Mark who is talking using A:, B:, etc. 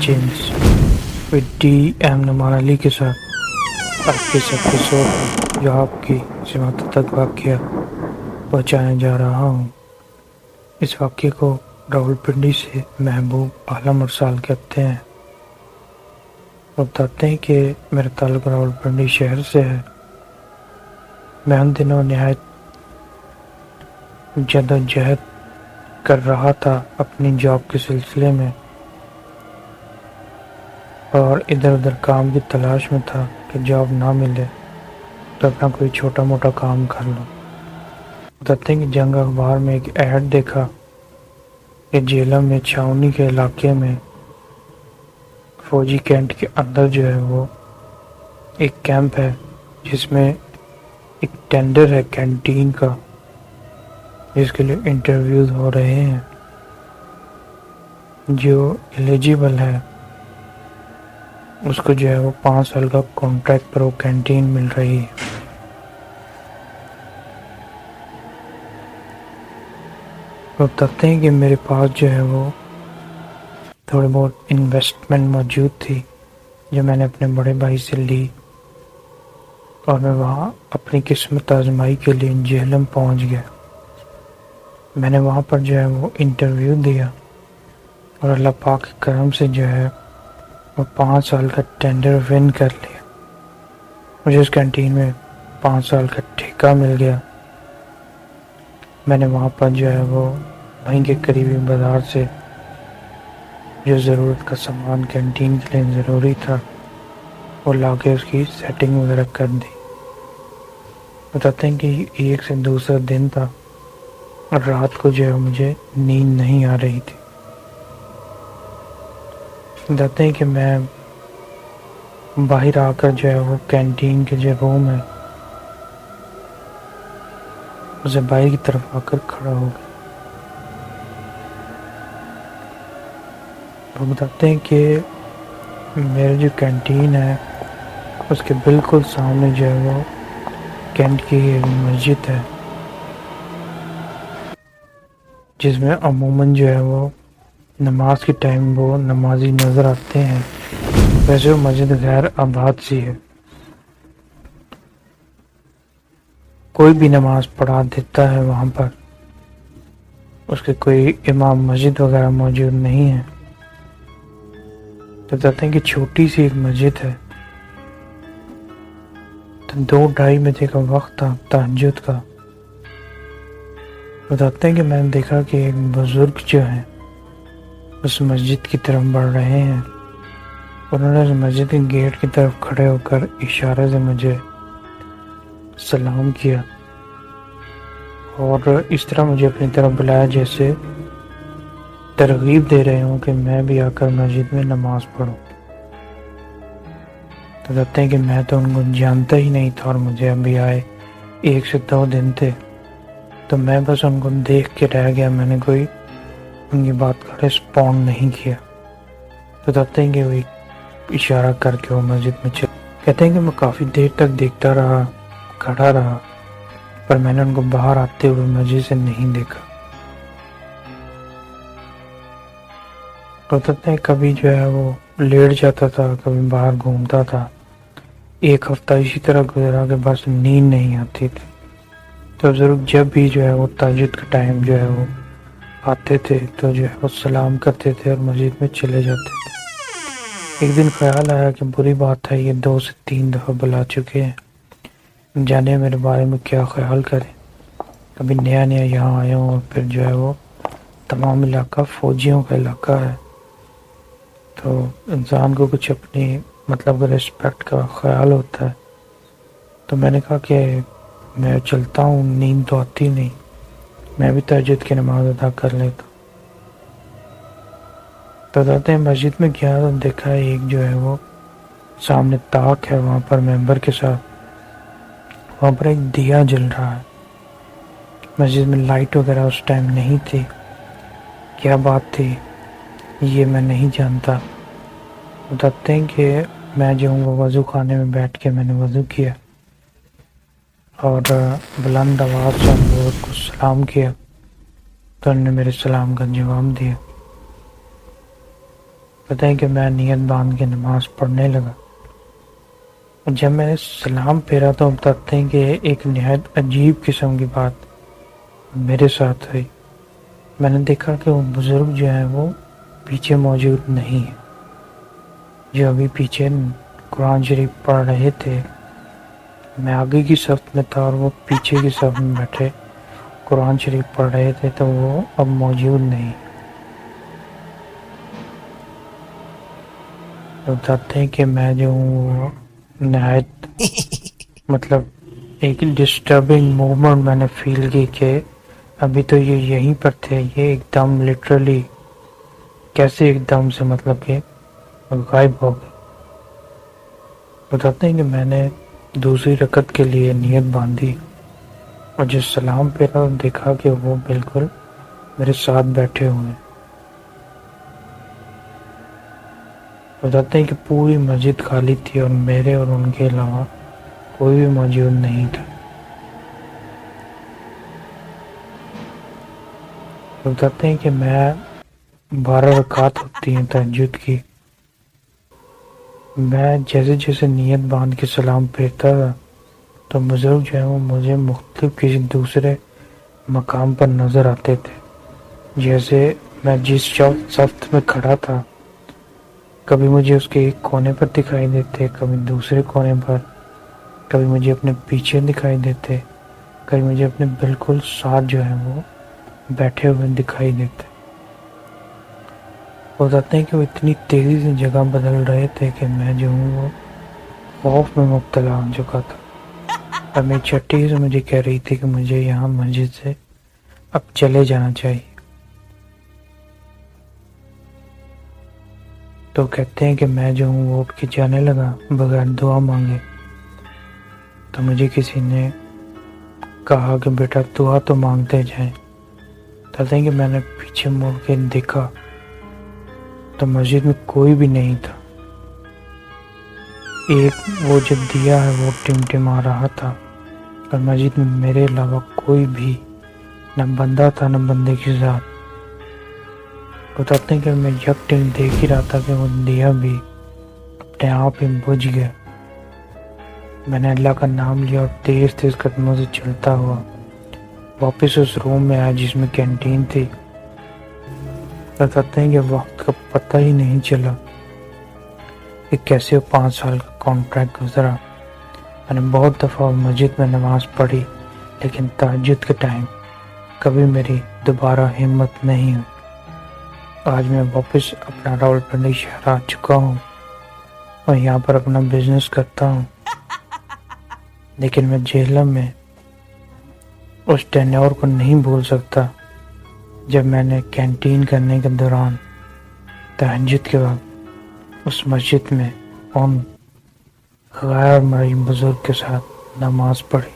A: Change with DM نمان علی کے ساتھ آپ کے ایپیسوڈ میں جو آپ کی سماعت تک واقعہ پہنچانے جا رہا ہوں۔ اس واقعے کو راولپنڈی سے محبوب عالم ارسال کہتے ہیں۔ وہ بتاتے ہیں کہ میرا تعلق راولپنڈی شہر سے ہے۔ میں ان دنوں نہایت جدوجہد کر رہا تھا اپنی جاب کے سلسلے میں، اور ادھر ادھر کام کی تلاش میں تھا کہ جاب نہ ملے تو اپنا کوئی چھوٹا موٹا کام کر لوں۔ بتاتے ہیں کہ جنگ اخبار میں ایک ایڈ دیکھا کہ جیلم میں چھاونی کے علاقے میں فوجی کینٹ کے اندر جو ہے وہ ایک کیمپ ہے جس میں ایک ٹینڈر ہے کینٹین کا، جس کے لیے انٹرویوز ہو رہے ہیں۔ جو ایلیجیبل ہے اس کو جو ہے وہ 5 سال کا کانٹریکٹ پر وہ کینٹین مل رہی ہے۔ وہ بتاتے ہیں کہ میرے پاس جو ہے وہ تھوڑی بہت انویسٹمنٹ موجود تھی جو میں نے اپنے بڑے بھائی سے لی، اور میں وہاں اپنی قسمت آزمائی کے لیے جہلم پہنچ گیا۔ میں نے وہاں پر جو ہے وہ انٹرویو دیا اور اللہ پاک کے کرم سے جو ہے وہ 5 سال کا ٹینڈر ون کر لیا۔ مجھے اس کینٹین میں 5 سال کا ٹھیکہ مل گیا۔ میں نے وہاں پر جو ہے وہ وہیں کے قریبی بازار سے جو ضرورت کا سامان کینٹین کے لیے ضروری تھا وہ لا کے اس کی سیٹنگ وغیرہ کر دی۔ بتاتے ہیں کہ ایک سے دوسرا دن تھا اور رات کو جو ہے مجھے نیند نہیں آ رہی تھی۔ بتاتے ہیں کہ میں باہر آ کر جو ہے وہ کینٹین کے جو روم ہے اسے باہر کی طرف آ کر کھڑا ہو گیا۔ وہ بتاتے ہیں کہ میرے جو کینٹین ہے اس کے بالکل سامنے جو ہے وہ کینٹ کی ایک مسجد ہے جس میں عموماً جو ہے وہ نماز کے ٹائم وہ نمازی نظر آتے ہیں۔ ویسے وہ مسجد غیر آباد سی ہے، کوئی بھی نماز پڑھا دیتا ہے وہاں پر، اس کے کوئی امام مسجد وغیرہ موجود نہیں ہے۔ تو بتاتے ہیں کہ چھوٹی سی ایک مسجد ہے، تو 2-2:30 بجے کا وقت تھا تہجد کا۔ بتاتے ہیں کہ میں نے دیکھا کہ ایک بزرگ جو ہیں اس مسجد کی طرف بڑھ رہے ہیں۔ انہوں نے اس مسجد کے گیٹ کی طرف کھڑے ہو کر اشارے سے مجھے سلام کیا اور اس طرح مجھے اپنی طرف بلایا جیسے ترغیب دے رہے ہوں کہ میں بھی آ کر مسجد میں نماز پڑھوں۔ تو کہتے ہیں کہ میں تو ان کو جانتا ہی نہیں تھا اور مجھے ابھی آئے 1 سے 2 دن تھے، تو میں بس ان کو دیکھ کے رہ گیا، میں نے کوئی ان کی بات کا رسپونڈ نہیں کیا۔ تو کہتے ہیں کہ وہ اشارہ کر کے وہ مسجد میں چل، کہتے ہیں کہ میں کافی دیر تک دیکھتا رہا، کھڑا رہا، پر میں نے ان کو باہر آتے ہوئے مسجد سے نہیں دیکھا۔ کہتے ہیں کبھی جو ہے وہ لیٹ جاتا تھا، کبھی باہر گھومتا تھا۔ 1 ہفتہ اسی طرح گزرا کہ بس نیند نہیں آتی تھی۔ تو بزرگ جب بھی جو ہے وہ تہجد کا ٹائم جو ہے وہ آتے تھے تو جو ہے وہ سلام کرتے تھے اور مسجد میں چلے جاتے تھے۔ ایک دن خیال آیا کہ بری بات ہے، یہ 2 سے 3 دفعہ بلا چکے ہیں، جانے میرے بارے میں کیا خیال کریں۔ ابھی نیا یہاں آیا ہوں اور پھر جو ہے وہ تمام علاقہ فوجیوں کا علاقہ ہے، تو انسان کو کچھ اپنی مطلب ریسپیکٹ کا خیال ہوتا ہے۔ تو میں نے کہا کہ میں چلتا ہوں، نیند تو آتی نہیں، میں بھی تہجد کی نماز ادا کر لیتا ہوں۔ تو کہتے ہیں مسجد میں گیا تو دیکھا ایک جو ہے وہ سامنے طاق ہے، وہاں پر ممبر کے ساتھ وہاں پر ایک دیا جل رہا ہے۔ مسجد میں لائٹ وغیرہ اس ٹائم نہیں تھی، کیا بات تھی یہ میں نہیں جانتا۔ بتاتے ہیں کہ میں جو ہوں وہ وضو خانے میں بیٹھ کے میں نے وضو کیا اور بلند آواز سے حضور کو سلام کیا، تو انہوں نے میرے سلام کا جواب دیا۔ پتہ ہے کہ میں نیت باندھ کے نماز پڑھنے لگا، جب میں نے سلام پھیرا تو بتاتے ہیں کہ ایک نہایت عجیب قسم کی بات میرے ساتھ ہوئی۔ میں نے دیکھا کہ وہ بزرگ جو ہیں وہ پیچھے موجود نہیں ہیں، جو ابھی پیچھے قرآن شریف پڑھ رہے تھے۔ میں آگے کی صف میں تھا اور وہ پیچھے کی صف میں بیٹھے قرآن شریف پڑھ رہے تھے، تو وہ اب موجود نہیں۔ بتاتے ہیں کہ میں جو ہوں وہ نہایت مطلب ایک ڈسٹربنگ مومنٹ میں نے فیل کی کہ ابھی تو یہ یہیں پر تھے، یہ ایک دم لٹرلی کیسے ایک دم سے مطلب کہ غائب ہو گئے۔ بتاتے ہیں کہ میں نے دوسری رکعت کے لیے نیت باندھی اور جب سلام پھیرا دیکھا کہ وہ بالکل میرے ساتھ بیٹھے ہوئے ہیں۔ بتاتے ہیں کہ پوری مسجد خالی تھی اور میرے اور ان کے علاوہ کوئی بھی موجود نہیں تھا۔ بتاتے ہیں کہ میں 12 رکعت ہوتی ہیں تہجد کی، میں جیسے جیسے نیت باندھ کے سلام پھیرتا تھا تو بزرگ جو ہیں وہ مجھے مختلف کسی دوسرے مقام پر نظر آتے تھے۔ جیسے میں جس صف میں کھڑا تھا کبھی مجھے اس کے ایک کونے پر دکھائی دیتے، کبھی دوسرے کونے پر، کبھی مجھے اپنے پیچھے دکھائی دیتے، کبھی مجھے اپنے بالکل ساتھ جو ہے وہ بیٹھے ہوئے دکھائی دیتے۔ وہ بتاتے ہیں کہ وہ اتنی تیزی سے جگہ بدل رہے تھے کہ میں جو ہوں وہ خوف میں مبتلا ہو چکا تھا۔ اور میری چھٹی سے مجھے کہہ رہی تھی کہ مجھے یہاں مسجد سے اب چلے جانا چاہیے۔ تو کہتے ہیں کہ میں جو ہوں وہ اٹھ کے جانے لگا بغیر دعا مانگے، تو مجھے کسی نے کہا کہ بیٹا دعا تو مانگتے جائیں۔ کہتے ہیں کہ میں نے پیچھے مڑ کے دیکھا تو مسجد میں کوئی بھی نہیں تھا، ایک وہ جو دیا ہے وہ ٹمٹما رہا تھا، اور مسجد میں میرے علاوہ کوئی بھی نہ بندہ تھا نہ بندے کی ذات۔ بتاتے ہیں کہ میں یکٹن دیکھ ہی رہا تھا کہ وہ دیا بھی اپنے آپ ہی بجھ گیا۔ میں نے اللہ کا نام لیا اور تیز تیز قدموں سے چلتا ہوا واپس اس روم میں آیا جس میں کینٹین تھی۔ بتاتے ہیں کہ وقت کا پتہ ہی نہیں چلا کہ کیسے 5 سال کا کانٹریکٹ گزرا۔ میں نے بہت دفعہ مسجد میں نماز پڑھی، لیکن تہجد کے ٹائم کبھی میری دوبارہ ہمت نہیں ہوئی۔ آج میں واپس اپنا راولپنڈی شہر آ چکا ہوں اور یہاں پر اپنا بزنس کرتا ہوں، لیکن میں جہلم میں اس ٹینیور کو نہیں بھول سکتا جب میں نے کینٹین کرنے کے دوران تہجد کے وقت اس مسجد میں ان غیر مرئی بزرگ کے ساتھ نماز پڑھی۔